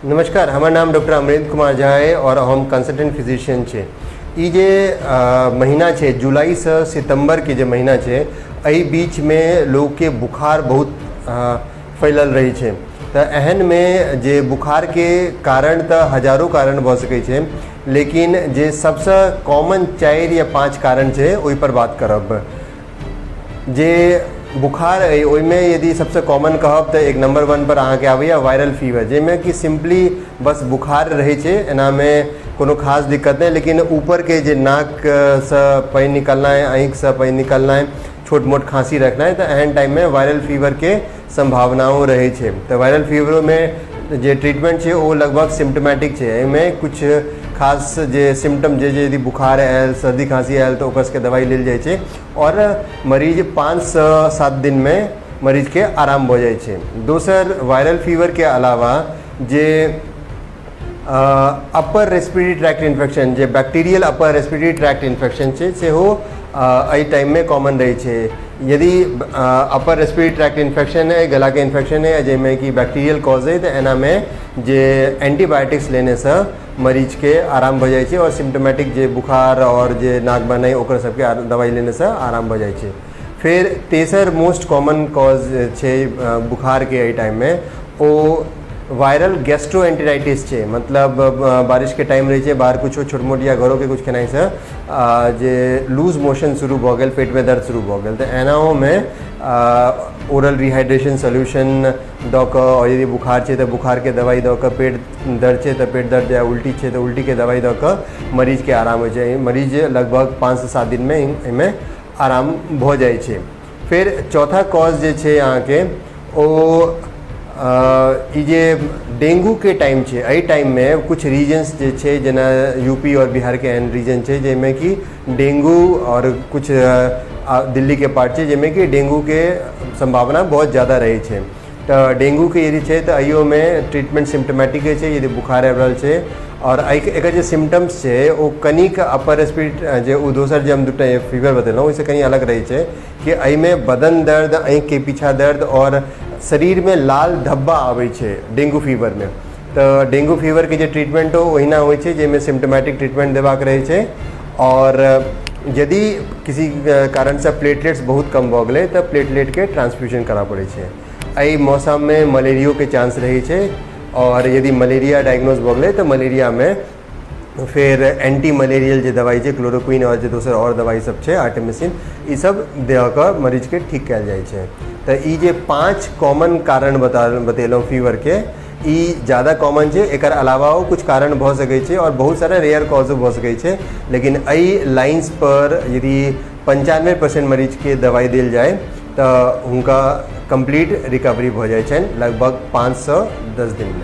नमस्कार, हमार नाम डॉक्टर अमरेंद्र कुमार झा है और हम कंसल्टेंट फिजिशियन छे। ई जे महीना छे जुलाई से सितंबर के जे महीना छे, एहि बीच में लोग के बुखार बहुत फैलल रही छे। तो एहन में जे बुखार के कारण तो हजारों कारण भ सकै छे, लेकिन जे सबसे कॉमन 4 या 5 कारण छे ओहि पर बात करब। जे बुखार है ओहिमे यदि सबसे कॉमन कहब तो एक नंबर 1 पर अहाँके आबैया वायरल फीवर, जेमे कि सिंपली बस बुखार रहे छे, एना में कोनो खास दिक्कत नहीं, लेकिन ऊपर के जे नाक से पानी निकलना है, आँख से पानी निकलना है, छोट मोट खांसी रखना है, तो एहन टाइम में वायरल फीवर के संभावनाओं रहे छे। तो वायरल फीवर में जे ट्रीटमेंट छे वो लगभग सिम्टमेटिक छे। एहिमें कुछ खास जे सिम्टम जे यदि बुखार आयल, सर्दी खांसी आयल तो ओकर के दवाई लेल जाए छे और मरीज 5 से 7 दिन में मरीज के आराम हो जाए छे। दोसर वायरल फीवर के अलावा जे अपर रेस्पिरेटरी ट्रैक्ट इन्फेक्शन, जे bacterial upper respiratory tract infection छे सेहो एहि टाइम में कॉमन रही छे। यदि अपर रेस्पिरेटरी ट्रैक्ट इन्फेक्शन है, गला के इन्फेक्शन है, जेमें कि बैक्टीरियल कॉज है, तो एना में जे एंटीबायोटिक्स लेने से मरीज के आराम हो जाए छे और सिम्टमेटिक जे बुखार और जे नाक बने ओकर सबके दवाई लेने से आराम हो जाए छे। फिर तेसर मोस्ट कॉमन कॉज छे बुखार के एहि टाइम में ओ वायरल गैस्ट्रोएंटेराइटिस छे। मतलब बारिश के टाइम रही छे, बाहर कुछ छोट मोट या घरों के कुछ खेनाई से जे लूज मोशन शुरू भ गेल, पेट में दर्द शुरू भ गेल, तो एनाओ में ओरल रिहाइड्रेशन सोल्यूशन द क, और यदि बुखार छे तो बुखार के दवाई द क, पेट दर्द छे तो पेट दर्द या उल्टी छे तो उल्टी के दवाई द क मरीज के आराम हो जाए। मरीज लगभग 5 से 7 दिन में इनमें आराम हो जाए छे। फिर चौथा कॉज जे छे अहाँके ओ ई जे डेंगू के टाइम छे, एहि टाइम में कुछ रीजन्स जे छे जेना यूपी और बिहार के एहन रीजन छे जेमें कि डेंगू और कुछ दिल्ली के पार्ट छे जेमें कि डेंगू के संभावना बहुत ज़्यादा रही छे। तो डेंगू के यदि छे तो अइयो में ट्रीटमेंट सिम्टमेटिक छे, यदि बुखार आबि रहल छे और एकर जे सिम्टम्स छे वो कनिक अपर रेस्पिरेटरी जे दोसर जे हम दूटा फीवर बतेलहुँ ओहिसँ कनी अलग रही छे कि एहिमे बदन दर्द, आँख के पीछा दर्द और शरीर में लाल धब्बा आवे छे डेंगू फीवर में। तो डेंगू फीवर के जे ट्रीटमेंट हो ओहिना होइ छे, जेमे सिम्टमेटिक ट्रीटमेंट देबाक रहे छे। और यदि किसी कारण से प्लेटलेट्स बहुत कम भ गेलै तो प्लेटलेट के ट्रांसफ्यूजन करा पड़े छे। एहि मौसम में मलेरियो के चांस रही छे और यदि मलेरिया डायग्नोज भ गेलै तो मलेरिया में फिर एंटी मलेरियल जे दवाई छे, क्लोरोक्विन और जे दोसर और दवाई सब छे, आर्टेमिसिन, ई सब दे क मरीज के ठीक कयल जाए छे। तो ई जे 5 कॉमन कारण बतेलहुँ फीवर के, ई ज़्यादा कॉमन छे। एकर अलावा कुछ कारण भ सकै छे और बहुत सारा रेयर कॉजो भ सकै छे, लेकिन एहि लाइन्स पर यदि 95% मरीज के दवाई देल जाए तो उनका कंप्लीट रिकवरी भ जाए छनि लगभग 5 से 10 दिन में।